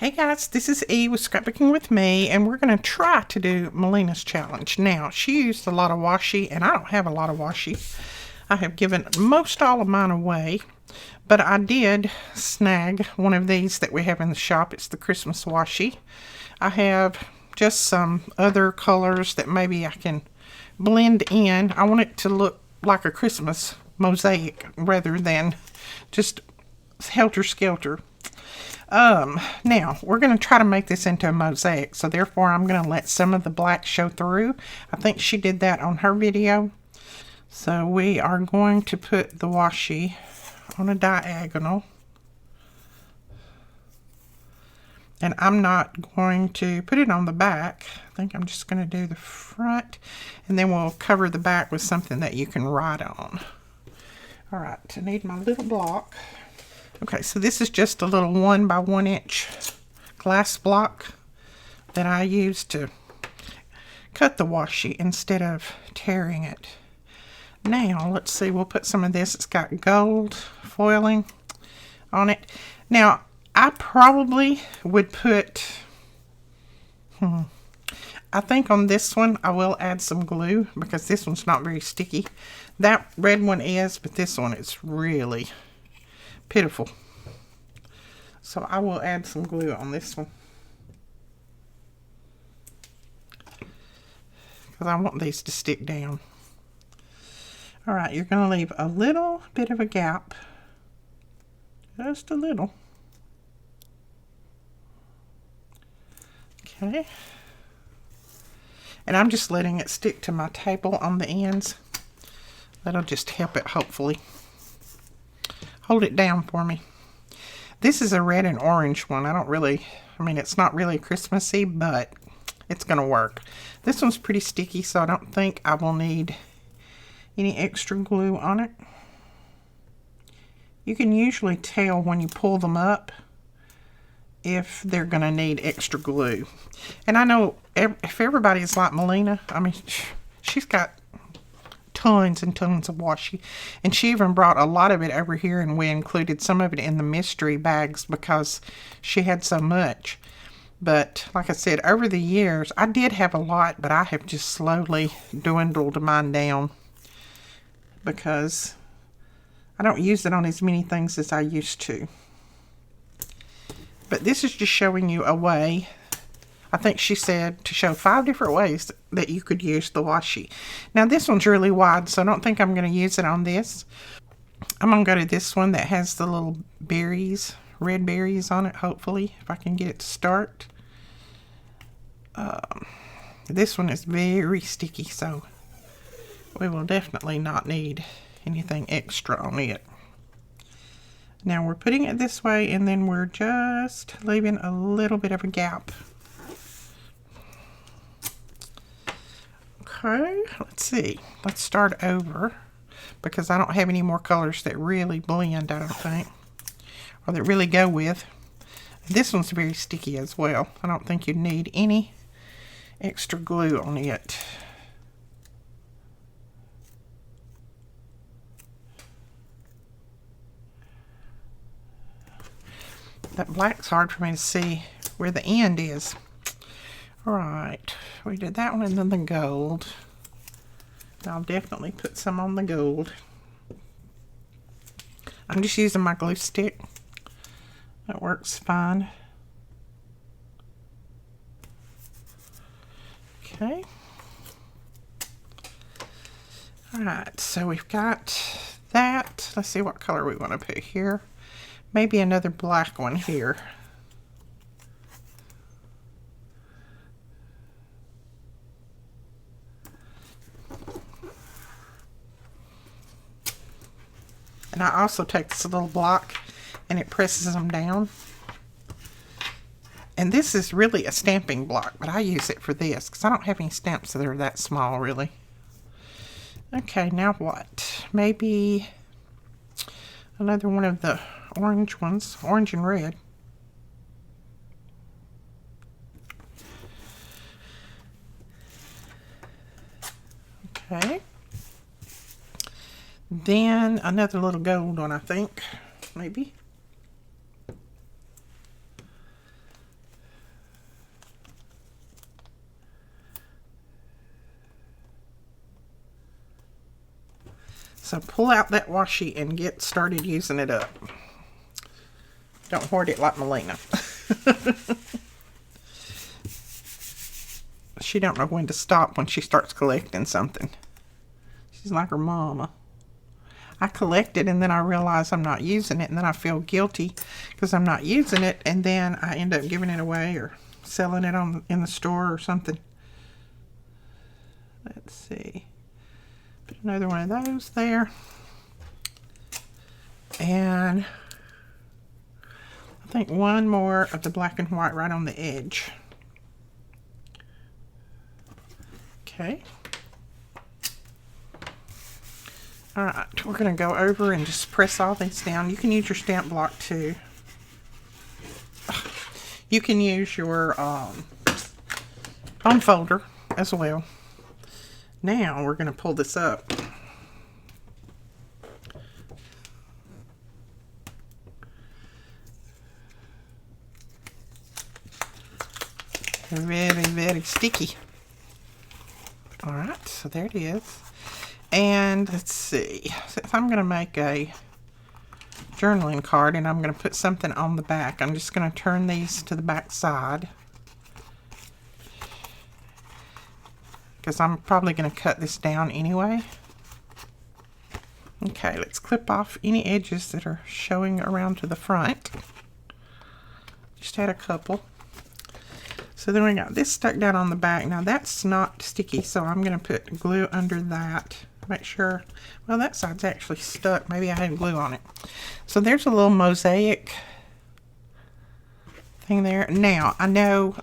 Hey guys, this is E with Scrapbooking with Me, and we're going to try to do Melina's challenge. Now, she used a lot of washi, and I don't have a lot of washi. I have given most all of mine away, but I did snag one of these that we have in the shop. It's the Christmas washi. I have just some other colors that maybe I can blend in. I want it to look like a Christmas mosaic rather than just helter-skelter. Now, we're going to try to make this into a mosaic, so therefore I'm going to let some of the black show through. I think she did that on her video. So we are going to put the washi on a diagonal. And I'm not going to put it on the back. I think I'm just going to do the front, and then we'll cover the back with something that you can write on. Alright, I need my little block. Okay, so this is just a little 1 by 1 inch glass block that I use to cut the washi instead of tearing it. Now, let's see, we'll put some of this. It's got gold foiling on it. Now, I probably would put, I think on this one I will add some glue because this one's not very sticky. That red one is, but this one is really pitiful. So I will add some glue on this one because I want these to stick down. Alright, you're going to leave a little bit of a gap, just a little. Okay, and I'm just letting it stick to my table on the ends. That'll just help it, hopefully. Hold it down for me. This is a red and orange one. It's not really Christmassy, but it's going to work. This one's pretty sticky, so I don't think I will need any extra glue on it. You can usually tell when you pull them up if they're going to need extra glue. And I know if everybody is like Melina, she's got tons and tons of washi, and she even brought a lot of it over here, and we included some of it in the mystery bags because she had so much. But like I said, over the years I did have a lot, but I have just slowly dwindled mine down because I don't use it on as many things as I used to. But this is just showing you a way. I think she said to show 5 different ways that you could use the washi. Now this one's really wide, so I don't think I'm going to use it on this. I'm going to go to this one that has the little berries, red berries on it, hopefully, if I can get it to start. This one is very sticky, so we will definitely not need anything extra on it. Now we're putting it this way, and then we're just leaving a little bit of a gap. Okay, let's see. Let's start over because I don't have any more colors that really blend, I don't think, or that really go with. This one's very sticky as well. I don't think you need any extra glue on it. That black's hard for me to see where the end is. Alright, we did that one and then the gold. I'll definitely put some on the gold. I'm just using my glue stick. That works fine. Okay. Alright, so we've got that. Let's see what color we want to put here. Maybe another black one here. And I also take this little block and it presses them down. And this is really a stamping block, but I use it for this because I don't have any stamps that are that small, really. Okay, now what? Maybe another one of the orange ones, orange and red. Okay. Then another little gold one, I think, maybe. So pull out that washi and get started using it up. Don't hoard it like Melina. She don't know when to stop when she starts collecting something. She's like her mama. I collect it and then I realize I'm not using it, and then I feel guilty because I'm not using it, and then I end up giving it away or selling it in the store or something. Let's see. Put another one of those there. And I think one more of the black and white right on the edge. Okay. Alright, we're going to go over and just press all these down. You can use your stamp block too. You can use your foam folder as well. Now we're going to pull this up. Very, very sticky. Alright, so there it is. And let's see. So if I'm going to make a journaling card and I'm going to put something on the back, I'm just going to turn these to the back side, because I'm probably going to cut this down anyway. Okay, let's clip off any edges that are showing around to the front. Just add a couple. So then we got this stuck down on the back. Now that's not sticky, so I'm going to put glue under that. Make sure, well, that side's actually stuck. Maybe I had glue on it. So there's a little mosaic thing there. Now, I know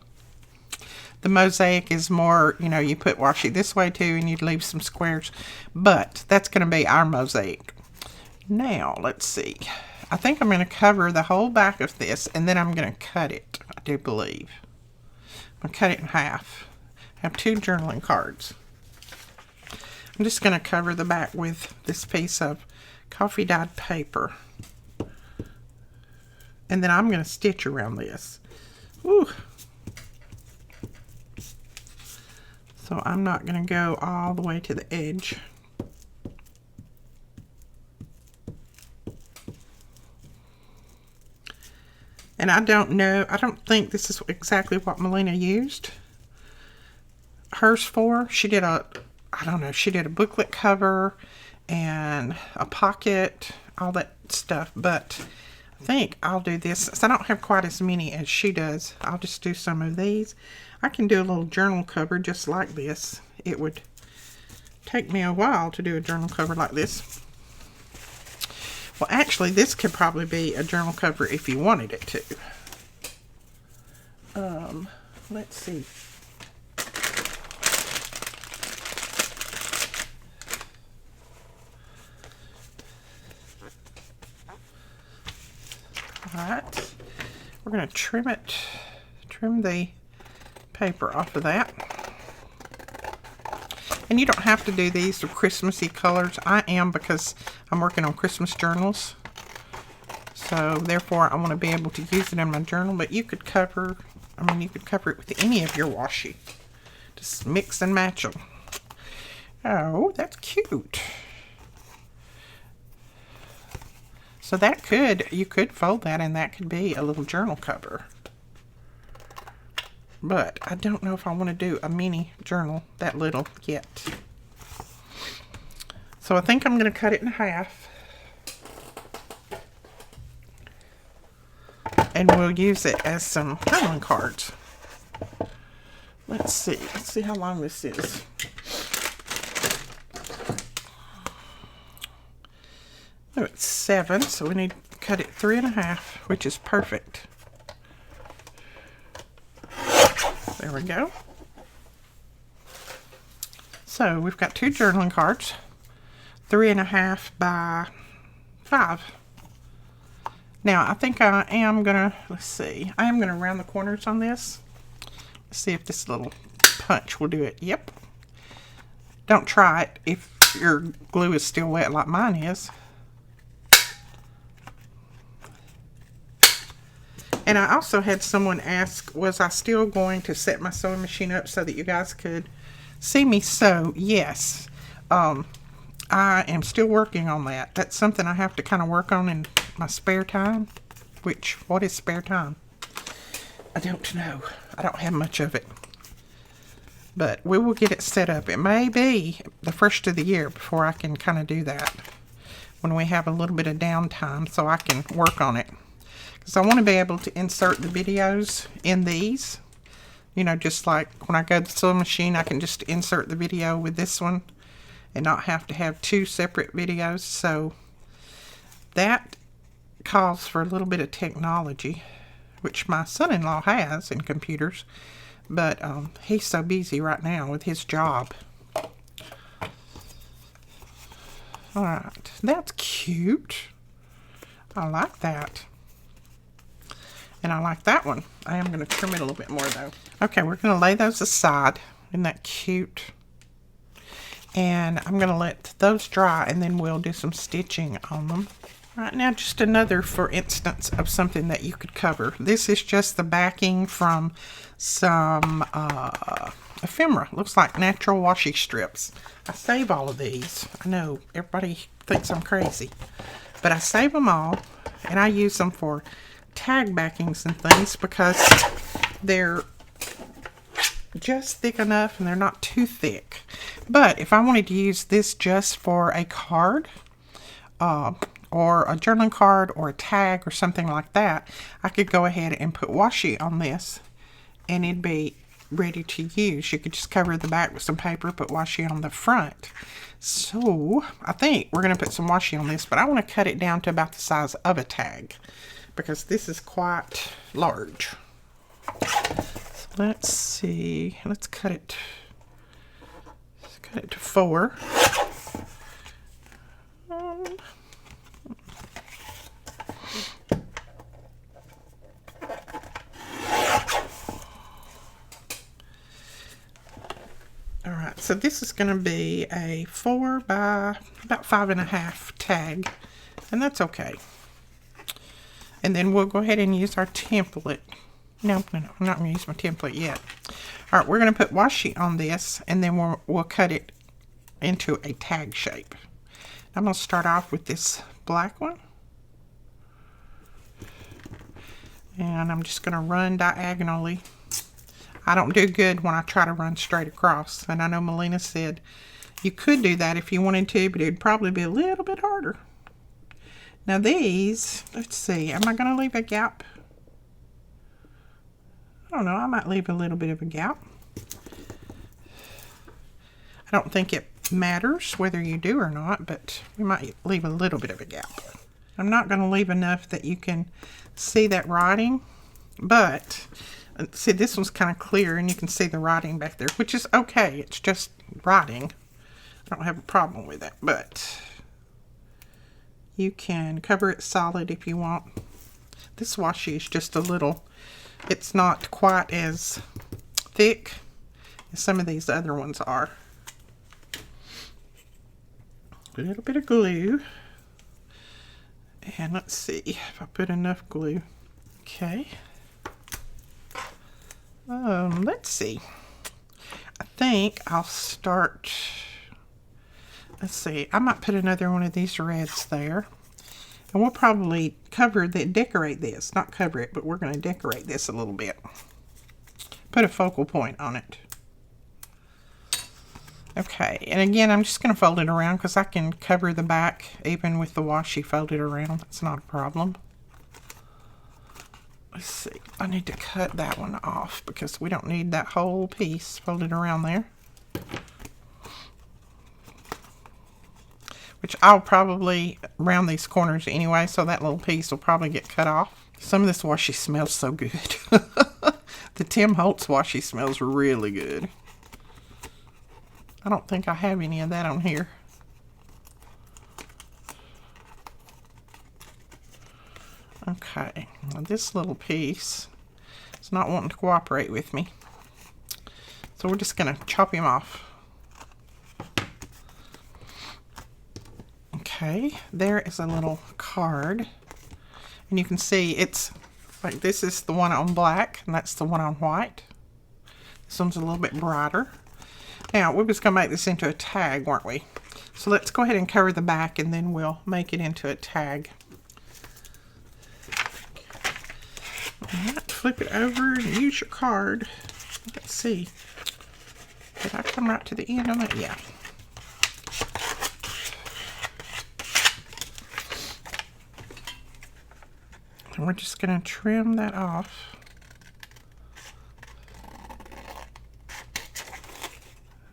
the mosaic is more, you know, you put washi this way too, and you'd leave some squares, but that's going to be our mosaic. Now, let's see. I think I'm going to cover the whole back of this, and then I'm going to cut it, I do believe. I'm going to cut it in half. I have 2 journaling cards. I'm just going to cover the back with this piece of coffee dyed paper. And then I'm going to stitch around this. Ooh. So I'm not going to go all the way to the edge. And I don't know, I don't think this is exactly what Melina used hers for. She did a, I don't know, she did a booklet cover and a pocket, all that stuff, but I think I'll do this. Since I don't have quite as many as she does, I'll just do some of these. I can do a little journal cover just like this. It would take me a while to do a journal cover like this. Well, actually, this could probably be a journal cover if you wanted it to. Let's see. Alright, we're going to trim the paper off of that. And you don't have to do these with Christmassy colors. I am, because I'm working on Christmas journals. So therefore I want to be able to use it in my journal. But you could cover, I mean, you could cover it with any of your washi. Just mix and match them. Oh, that's cute. So that could, you could fold that and that could be a little journal cover. But I don't know if I want to do a mini journal that little yet. So I think I'm going to cut it in half. And we'll use it as some journaling cards. Let's see how long this is. Oh, it's 7, so we need to cut it 3 1/2, which is perfect. There we go. So we've got 2 journaling cards, 3 1/2 by 5. Now I think I am gonna, let's see, I am gonna round the corners on this. Let's see if this little punch will do it. Yep. Don't try it if your glue is still wet like mine is. And I also had someone ask, was I still going to set my sewing machine up so that you guys could see me sew? Yes. I am still working on that. That's something I have to kind of work on in my spare time. Which, what is spare time? I don't know. I don't have much of it. But we will get it set up. It may be the first of the year before I can kind of do that. When we have a little bit of downtime so I can work on it. Because I want to be able to insert the videos in these. You know, just like when I go to the sewing machine, I can just insert the video with this one. And not have to have two separate videos. So that calls for a little bit of technology, which my son-in-law has in computers, but he's so busy right now with his job. Alright, that's cute. I like that. And I like that one. I am going to trim it a little bit more though. Okay, we're going to lay those aside. Isn't that cute? And I'm going to let those dry and then we'll do some stitching on them. Right now, just another, for instance, of something that you could cover. This is just the backing from some ephemera. Looks like natural washi strips. I save all of these. I know everybody thinks I'm crazy, but I save them all and I use them for tag backings and things because they're just thick enough and they're not too thick. But if I wanted to use this just for a card or a journaling card or a tag or something like that, I could go ahead and put washi on this and it'd be ready to use. You could just cover the back with some paper, put washi on the front. So I think we're going to put some washi on this, but I want to cut it down to about the size of a tag because this is quite large. Let's see. Let's cut it. Let's cut it to 4. All right. So this is going to be a 4 by about 5.5 tag, and that's okay. And then we'll go ahead and use our template. No, I'm not going to use my template yet. All right, we're going to put washi on this, and then we'll cut it into a tag shape. I'm going to start off with this black one. And I'm just going to run diagonally. I don't do good when I try to run straight across. And I know Melina said you could do that if you wanted to, but it would probably be a little bit harder. Now these, let's see, am I going to leave a gap? I don't know, I might leave a little bit of a gap. I don't think it matters whether you do or not, but we might leave a little bit of a gap. I'm not going to leave enough that you can see that writing, but see, this one's kind of clear and you can see the writing back there, which is okay. It's just writing. I don't have a problem with it, but you can cover it solid if you want. This washi is just a little, it's not quite as thick as some of these other ones are. A little bit of glue. And let's see if I put enough glue. Okay. Let's see. I think I'll start, let's see, I might put another one of these reds there. And we'll probably decorate this. Not cover it, but we're going to decorate this a little bit. Put a focal point on it. Okay, and again, I'm just going to fold it around because I can cover the back even with the washi folded around. That's not a problem. Let's see, I need to cut that one off because we don't need that whole piece folded around there. Which I'll probably round these corners anyway, so that little piece will probably get cut off. Some of this washi smells so good. The Tim Holtz washi smells really good. I don't think I have any of that on here. Okay, now this little piece is not wanting to cooperate with me. So we're just going to chop him off. Okay, there is a little card. And you can see it's like this is the one on black and that's the one on white. This one's a little bit brighter. Now, we was going to make this into a tag, weren't we? So let's go ahead and cover the back and then we'll make it into a tag. Alright, flip it over and use your card. Let's see. Did I come right to the end of it? Yeah. And we're just going to trim that off.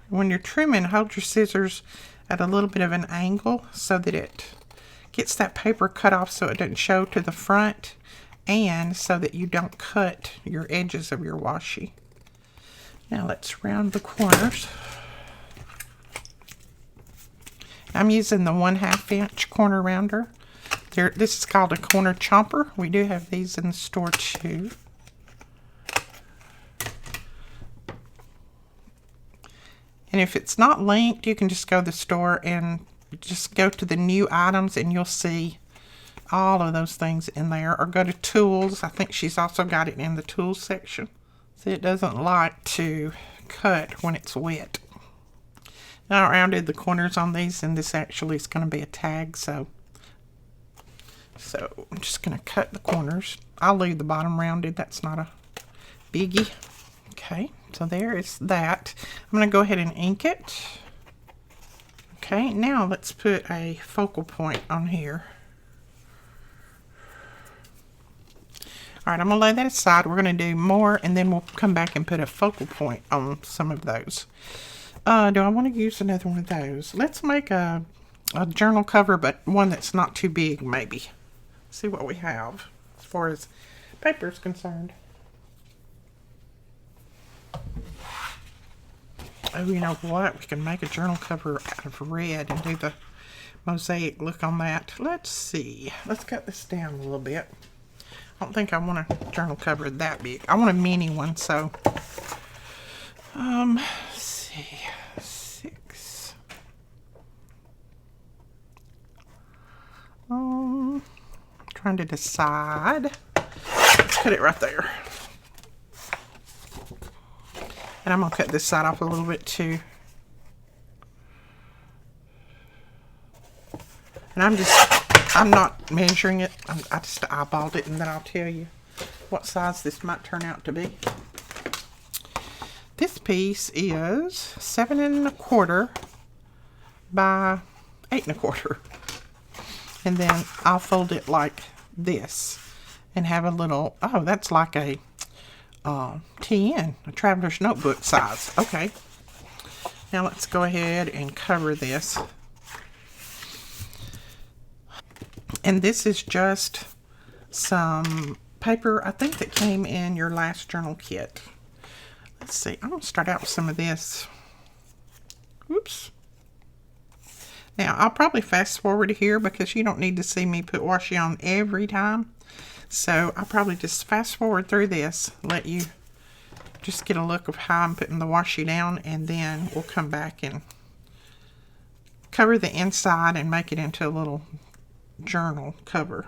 When you're trimming, hold your scissors at a little bit of an angle so that it gets that paper cut off so it doesn't show to the front, and so that you don't cut your edges of your washi. Now let's round the corners. I'm using the 1/2 inch corner rounder. This is called a corner chomper. We do have these in the store too. And if it's not linked, you can just go to the store and just go to the new items and you'll see all of those things in there. Or go to tools. I think she's also got it in the tools section. See, it doesn't like to cut when it's wet. Now I rounded the corners on these, and this actually is going to be a tag, so I'm just going to cut the corners. I'll leave the bottom rounded. That's not a biggie. Okay, so there is that. I'm going to go ahead and ink it. Okay, now let's put a focal point on here. Alright, I'm going to lay that aside. We're going to do more, and then we'll come back and put a focal point on some of those. Do I want to use another one of those? Let's make a journal cover, but one that's not too big, maybe. See what we have as far as paper is concerned. Oh, you know what? We can make a journal cover out of red and do the mosaic look on that. Let's see. Let's cut this down a little bit. I don't think I want a journal cover that big. I want a mini one, so let's see, 6. Trying to decide. Let's cut it right there. And I'm gonna cut this side off a little bit too. And I'm not measuring it. I just eyeballed it, and then I'll tell you what size this might turn out to be. This piece is 7 1/4 by 8 1/4. And then I'll fold it like this and have a little, oh, that's like a TN, a traveler's notebook size. Okay. Now let's go ahead and cover this. And this is just some paper, I think, that came in your last journal kit. Let's see. I'm going to start out with some of this. Whoops. Now, I'll probably fast forward here because you don't need to see me put washi on every time. So, I'll probably just fast forward through this, let you just get a look of how I'm putting the washi down, and then we'll come back and cover the inside and make it into a little journal cover.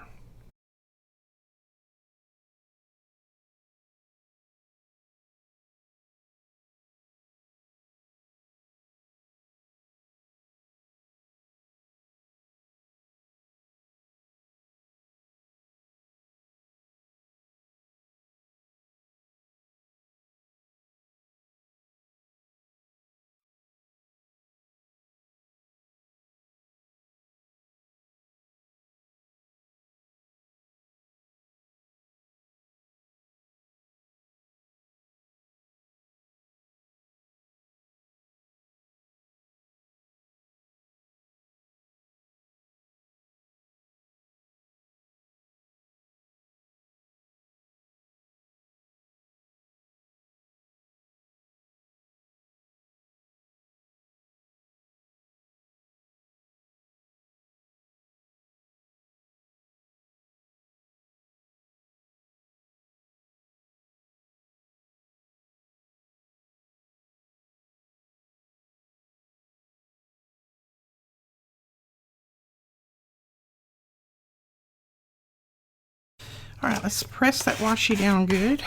All right, let's press that washi down good.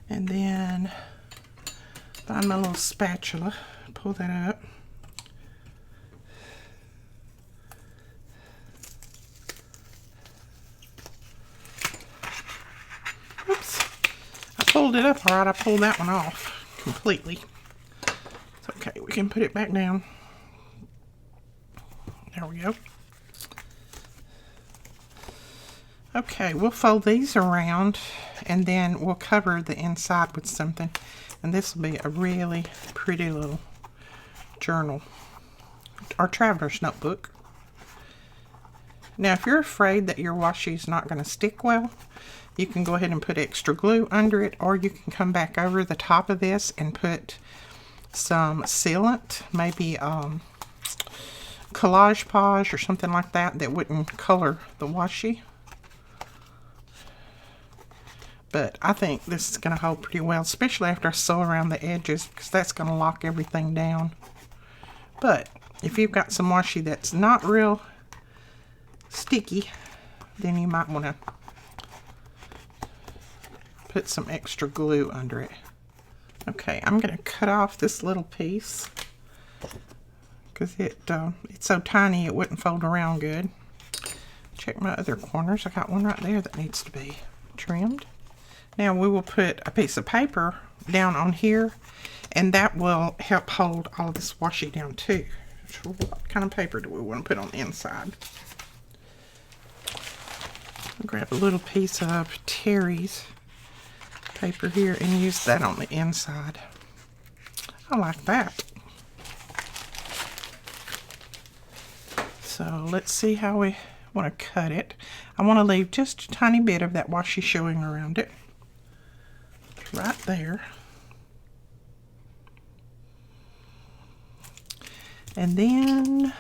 And then Find my little spatula, pull that up. Oops, I pulled it up all right. I pulled that one off completely. It's okay, we can put it back down. There we go. Okay, we'll fold these around and then we'll cover the inside with something. And this will be a really pretty little journal or traveler's notebook. Now, if you're afraid that your washi is not going to stick well, you can go ahead and put extra glue under it, or you can come back over the top of this and put some sealant, maybe Collage Page or something like that that wouldn't color the washi. But I think this is going to hold pretty well, especially after I sew around the edges, because that's going to lock everything down. But if you've got some washi that's not real sticky, then you might want to put some extra glue under it. Okay, I'm going to cut off this little piece because it's so tiny it wouldn't fold around good. Check my other corners. I got one right there that needs to be trimmed. Now we will put a piece of paper down on here, and that will help hold all of this washi down too. So what kind of paper do we want to put on the inside? I'll grab a little piece of Terry's paper here and use that on the inside. I like that. So let's see how we want to cut it. I want to leave just a tiny bit of that washi showing around it. Right there. And then,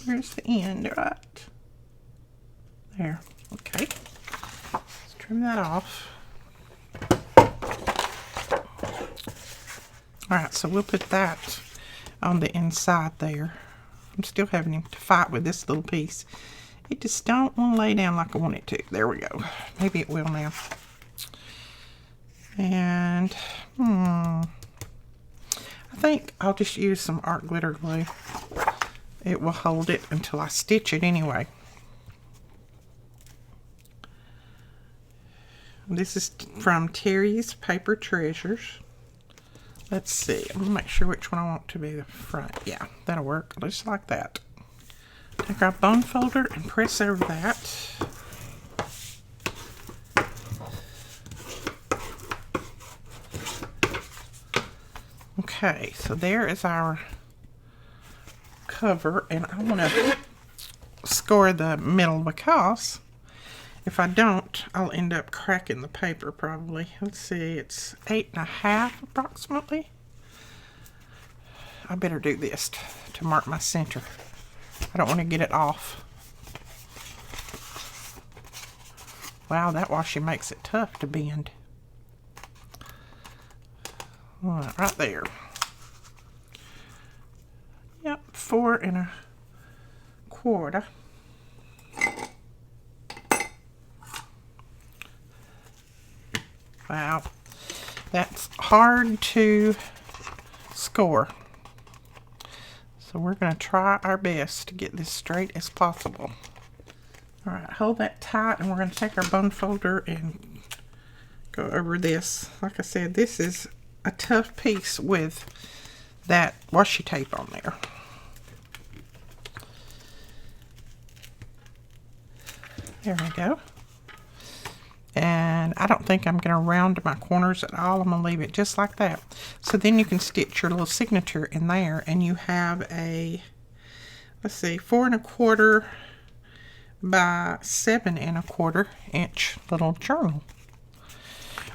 where's the end? Right there. Okay. Let's trim that off. Alright, so we'll put that on the inside there. I'm still having to fight with this little piece. It just don't want to lay down like I want it to. There we go. Maybe it will now. And I think I'll just use some art glitter glue. It will hold it until I stitch it anyway. This is from Terry's Paper Treasures. Let's see. I'm going to make sure which one I want to be the front. Yeah, that'll work. Just like that. Take our bone folder and press over that. Okay, so there is our cover, and I want to score the middle because if I don't, I'll end up cracking the paper probably. Let's see, it's 8.5 approximately. I better do this to mark my center. I don't want to get it off. Wow, that washi makes it tough to bend. Right there. Yep, 4.25. Wow, that's hard to score. So we're going to try our best to get this straight as possible. All right, hold that tight, and we're going to take our bone folder and go over this. Like I said, this is a tough piece with that washi tape on there. There we go. And I don't think I'm going to round my corners at all. I'm going to leave it just like that. So then you can stitch your little signature in there, and you have a, let's see, 4.25 by 7.25 inch little journal.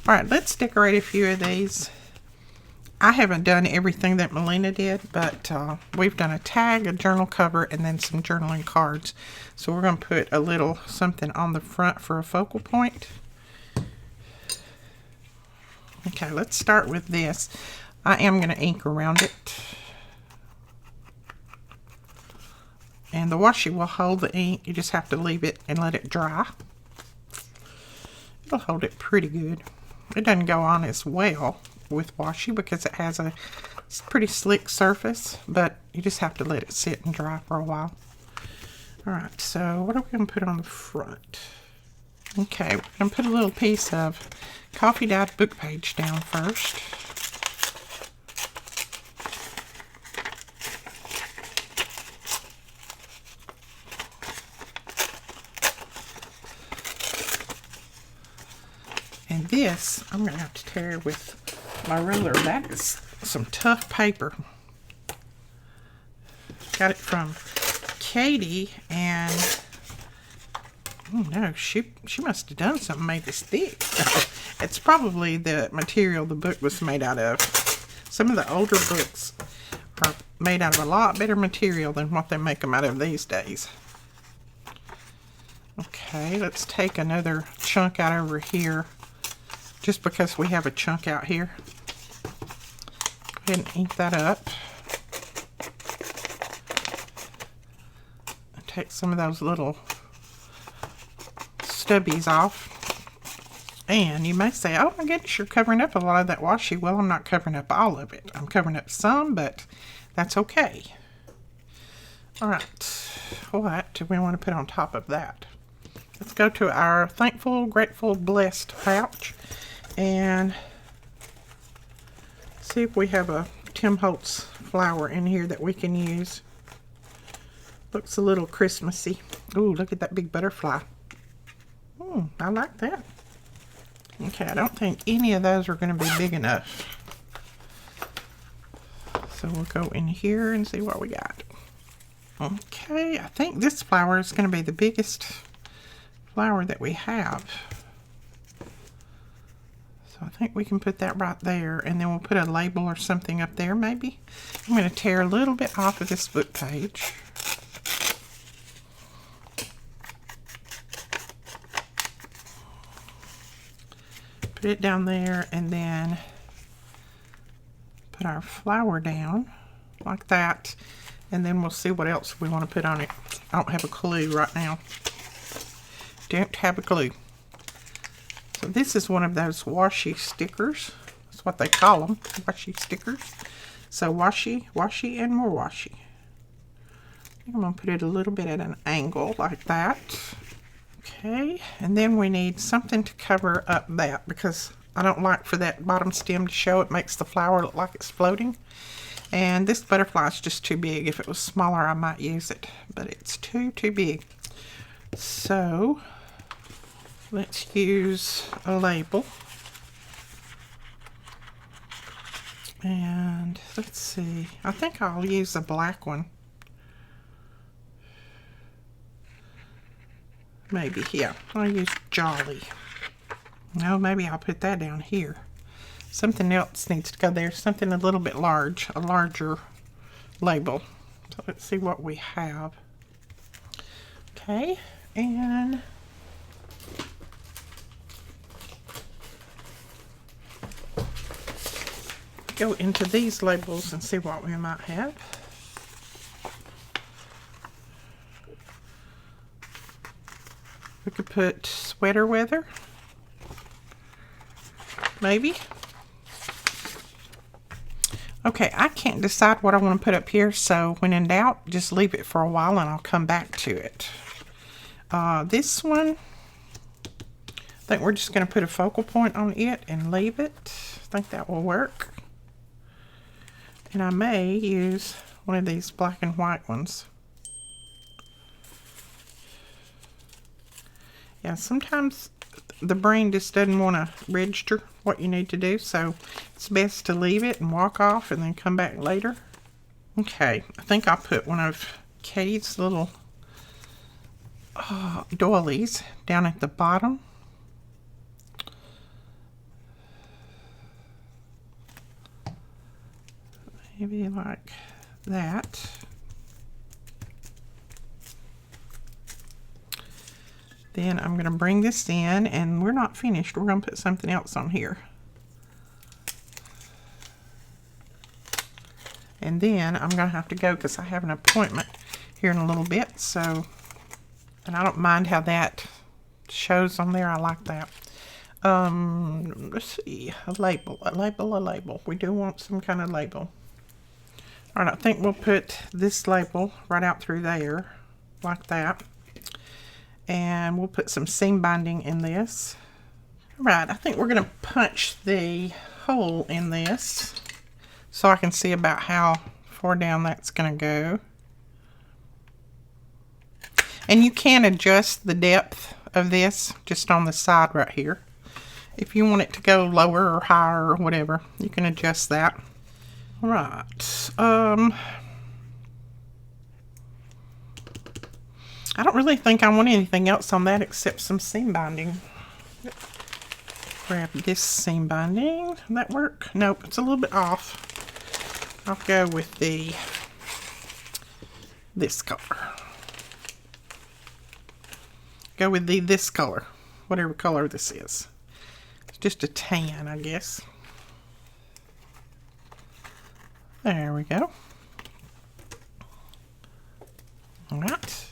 All right, let's decorate a few of these. I haven't done everything that Melina did, but we've done a tag, a journal cover, and then some journaling cards. So we're going to put a little something on the front for a focal point. Okay, let's start with this. I am going to ink around it. And the washi will hold the ink. You just have to leave it and let it dry. It'll hold it pretty good. It doesn't go on as well with washi because it has a pretty slick surface, but you just have to let it sit and dry for a while. Alright, so what are we going to put on the front? Okay, we're going to put a little piece of coffee dyed book page down first. And this, I'm going to have to tear with my ruler. That is some tough paper. Got it from Katie, and oh no, she must have done something, made this thick. It's probably the material the book was made out of. Some of the older books are made out of a lot better material than what they make them out of these days. Okay, let's take another chunk out over here, just because we have a chunk out here. Go ahead and ink that up. Take some of those little stubbies off. And you may say, oh my goodness, you're covering up a lot of that washi. Well, I'm not covering up all of it. I'm covering up some, but that's okay. Alright, what do we want to put on top of that? Let's go to our Thankful, Grateful, Blessed pouch and see if we have a Tim Holtz flower in here that we can use. Looks a little Christmassy. Ooh, look at that big butterfly. I like that. Okay, I don't think any of those are going to be big enough. So we'll go in here and see what we got. Okay, I think this flower is going to be the biggest flower that we have. So I think we can put that right there, and then we'll put a label or something up there maybe. I'm going to tear a little bit off of this book page. Put it down there, and then put our flower down like that, and then we'll see what else we want to put on it. I don't have a clue right now. Don't have a clue. So this is one of those washi stickers. That's what they call them, washi stickers. So washi, washi, and more washi. I'm going to put it a little bit at an angle like that. Okay, and then we need something to cover up that, because I don't like for that bottom stem to show. It makes the flower look like it's floating. And this butterfly is just too big. If it was smaller, I might use it, but it's too big. So let's use a label. And let's see, I think I'll use a black one. Maybe, yeah, I'll use Jolly. No, maybe I'll put that down here. Something else needs to go there, something a little bit large, a larger label. So let's see what we have. Okay, and go into these labels and see what we might have. We could put sweater weather, maybe. Okay, I can't decide what I want to put up here, so when in doubt, just leave it for a while and I'll come back to it. This one, I think we're just going to put a focal point on it and leave it. I think that will work. And I may use one of these black and white ones. Yeah, sometimes the brain just doesn't want to register what you need to do, so it's best to leave it and walk off and then come back later. Okay, I think I'll put one of Katie's little doilies down at the bottom. Maybe like that. Then I'm going to bring this in, and we're not finished. We're going to put something else on here. And then I'm going to have to go because I have an appointment here in a little bit. So, and I don't mind how that shows on there. I like that. Let's see, a label. We do want some kind of label. All right, I think we'll put this label right out through there, like that. And we'll put some seam binding in this. All right, I think we're gonna punch the hole in this so I can see about how far down that's gonna go. And you can adjust the depth of this just on the side right here. If you want it to go lower or higher or whatever, you can adjust that. All right. I don't really think I want anything else on that except some seam binding. Grab this seam binding. Will that work? Nope, it's a little bit off. I'll go with this color. Go with this color, whatever color this is. It's just a tan, I guess. There we go. All right.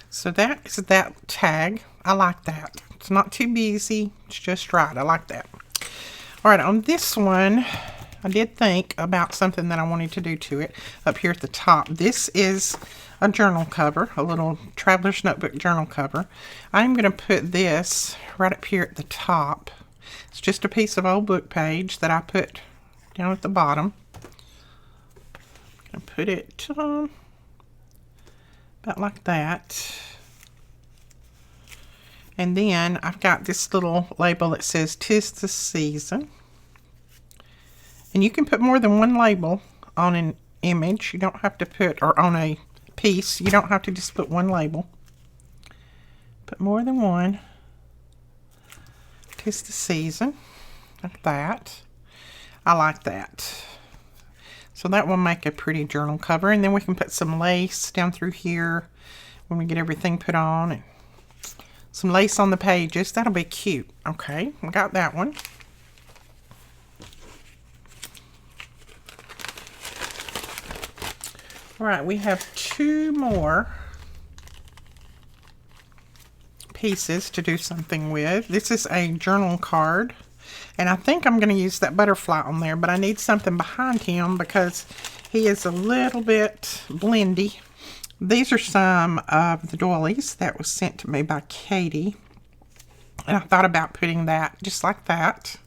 So that is that tag. I like that. It's not too busy. It's just right. I like that. All right, on this one, I did think about something that I wanted to do to it up here at the top. This is a journal cover, a little traveler's notebook journal cover. I'm going to put this right up here at the top. It's just a piece of old book page that I put down at the bottom. I'm going to put it about like that. And then I've got this little label that says "'Tis the Season." And you can put more than one label on an image. You don't have to put, or on a piece, you don't have to just put one label. Put more than one. "'Tis the Season." Like that. I like that. So that will make a pretty journal cover. And then we can put some lace down through here when we get everything put on. And some lace on the pages. That'll be cute. Okay, we got that one. All right, we have two more pieces to do something with. This is a journal card. And I think I'm going to use that butterfly on there, but I need something behind him because he is a little bit blendy. These are some of the doilies that was sent to me by Katie. And I thought about putting that just like that.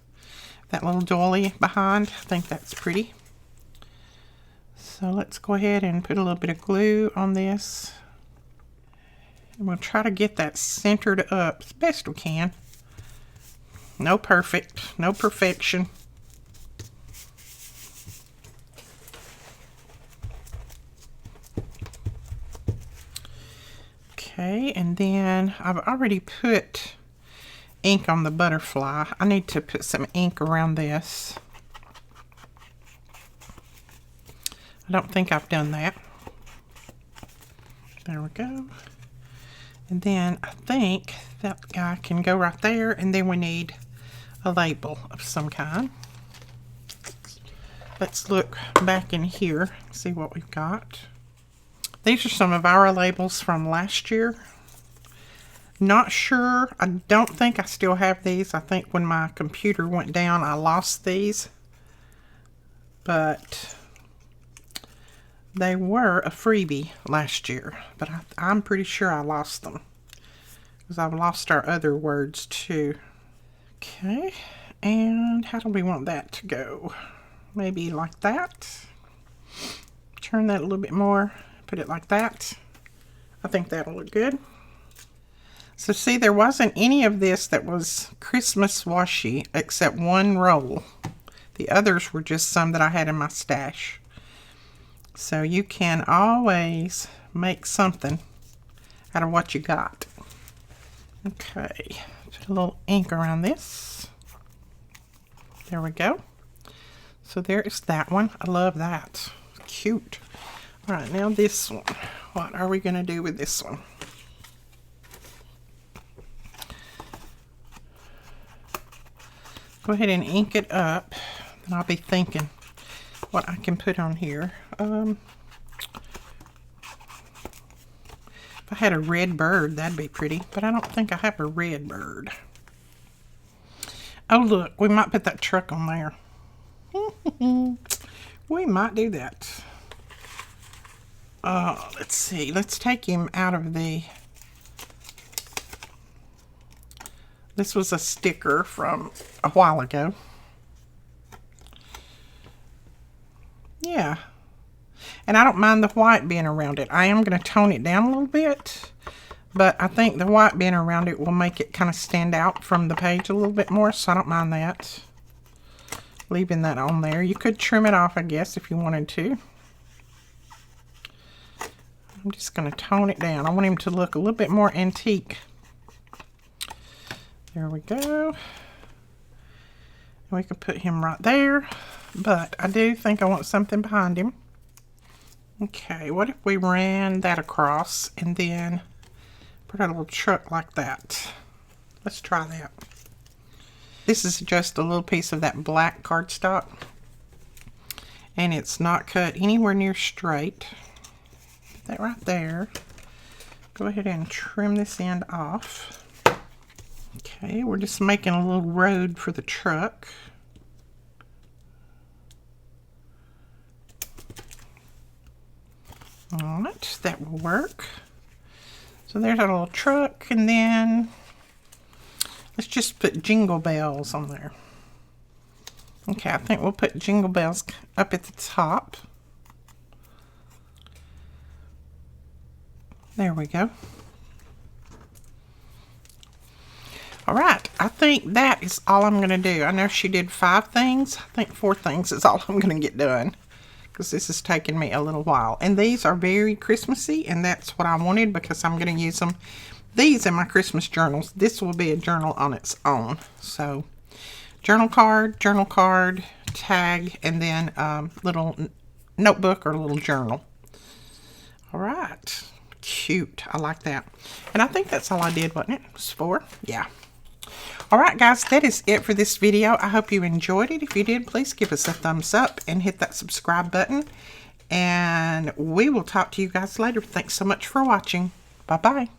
That little doily behind. I think that's pretty. So let's go ahead and put a little bit of glue on this. And we'll try to get that centered up as best we can. No perfection. Okay, and then I've already put ink on the butterfly. I need to put some ink around this. I don't think I've done that. There we go. And then I think that guy can go right there, and then we need a label of some kind. Let's look back in here, see what we've got. These are some of our labels from last year. Not sure, I don't think I still have these. I think when my computer went down, I lost these. But they were a freebie last year, but I'm pretty sure I lost them because I've lost our other words too. Okay, and how do we want that to go? Maybe like that. Turn that a little bit more, put it like that. I think that'll look good. So see, there wasn't any of this that was Christmas washi except one roll. The others were just some that I had in my stash. So you can always make something out of what you got. Okay, put a little ink around this. There we go. So there is that one. I love that. Cute. All right, now this one. What are we going to do with this one? Go ahead and ink it up, and I'll be thinking what I can put on here. If I had a red bird, that'd be pretty, but I don't think I have a red bird. Oh, look, we might put that truck on there. We might do that. Let's see. Let's take him out of the... This was a sticker from a while ago. Yeah. And I don't mind the white being around it. I am going to tone it down a little bit. But I think the white being around it will make it kind of stand out from the page a little bit more. So I don't mind that. Leaving that on there. You could trim it off, I guess, if you wanted to. I'm just going to tone it down. I want him to look a little bit more antique. There we go. We could put him right there. But I do think I want something behind him. Okay, what if we ran that across and then put a little truck like that? Let's try that. This is just a little piece of that black cardstock. And it's not cut anywhere near straight. Put that right there. Go ahead and trim this end off. Okay, we're just making a little road for the truck. Alright, that will work. So there's our little truck, and then let's just put jingle bells on there. Okay, I think we'll put jingle bells up at the top. There we go. Alright, I think that is all I'm going to do. I know she did 5 things. I think 4 things is all I'm going to get done, because this is taking me a little while. And these are very Christmassy, and that's what I wanted, because I'm going to use them. These in my Christmas journals. This will be a journal on its own. So, journal card, tag, and then little notebook or little journal. Alright, cute. I like that. And I think that's all I did, wasn't it? It was 4? Yeah. Alright guys, that is it for this video. I hope you enjoyed it. If you did, please give us a thumbs up and hit that subscribe button. And we will talk to you guys later. Thanks so much for watching. Bye-bye.